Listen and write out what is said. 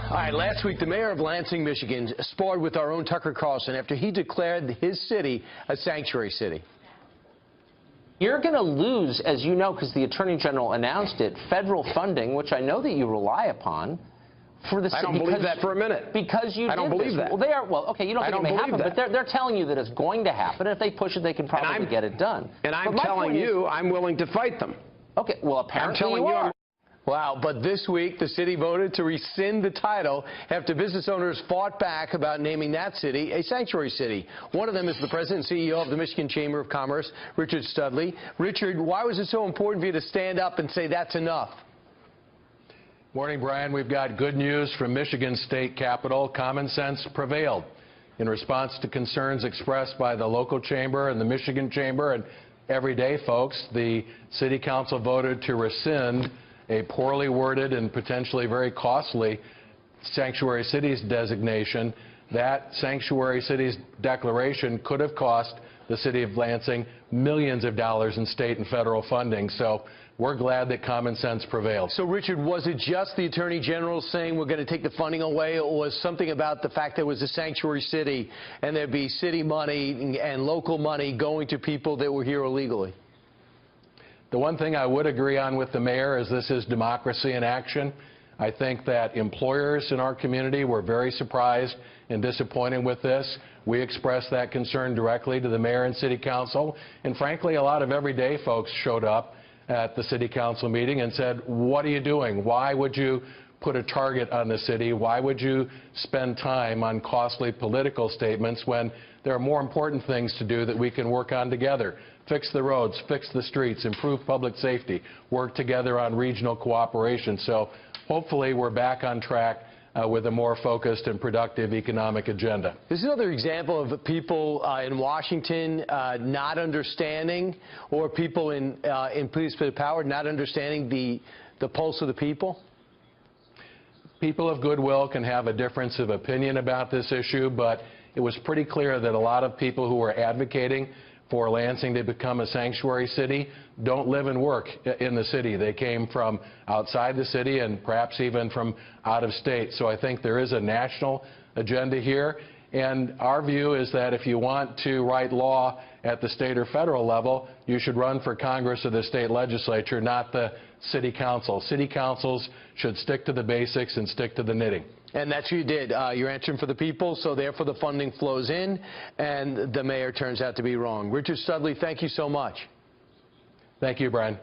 All right, last week, the mayor of Lansing, Michigan, sparred with our own Tucker Carlson after he declared his city a sanctuary city. You're going to lose, as you know, because the Attorney General announced it, federal funding, which I know that you rely upon, for the city. I don't believe that for a minute. Because you I don't believe that. Well, okay, you don't think it may happen, but they're telling you that it's going to happen. If they push it, they can probably get it done. And I'm telling you, I'm willing to fight them. Okay, well, apparently you are. Wow, but this week the city voted to rescind the title after business owners fought back about naming that city a sanctuary city. One of them is the president and CEO of the Michigan Chamber of Commerce, Richard Studley. Richard, why was it so important for you to stand up and say that's enough? Morning, Brian. We've got good news from Michigan's state capital. Common sense prevailed. In response to concerns expressed by the local chamber and the Michigan Chamber and everyday folks, the city council voted to rescind a poorly worded and potentially very costly sanctuary cities designation. That sanctuary cities declaration could have cost the city of Lansing millions of dollars in state and federal funding. So we're glad that common sense prevailed. So, Richard, was it just the Attorney General saying we're going to take the funding away, or was something about the fact that it was a sanctuary city and there'd be city money and local money going to people that were here illegally? The one thing I would agree on with the mayor is this is democracy in action. I think that employers in our community were very surprised and disappointed with this. We expressed that concern directly to the mayor and city council. And frankly, a lot of everyday folks showed up at the city council meeting and said, what are you doing? Why would you put a target on the city? Why would you spend time on costly political statements when there are more important things to do that we can work on together? Fix the roads, fix the streets, improve public safety, work together on regional cooperation. So hopefully we're back on track with a more focused and productive economic agenda. This is another example of people in Washington not understanding, or people in police power not understanding the pulse of the people. People of goodwill can have a difference of opinion about this issue, but it was pretty clear that a lot of people who were advocating for Lansing to become a sanctuary city don't live and work in the city. They came from outside the city and perhaps even from out of state. So I think there is a national agenda here. And our view is that if you want to write law at the state or federal level, you should run for Congress or the state legislature, not the city council. City councils should stick to the basics and stick to the knitting. And that's what you did. You're answering for the people, so therefore the funding flows in, and the mayor turns out to be wrong. Richard Studley, thank you so much. Thank you, Brian.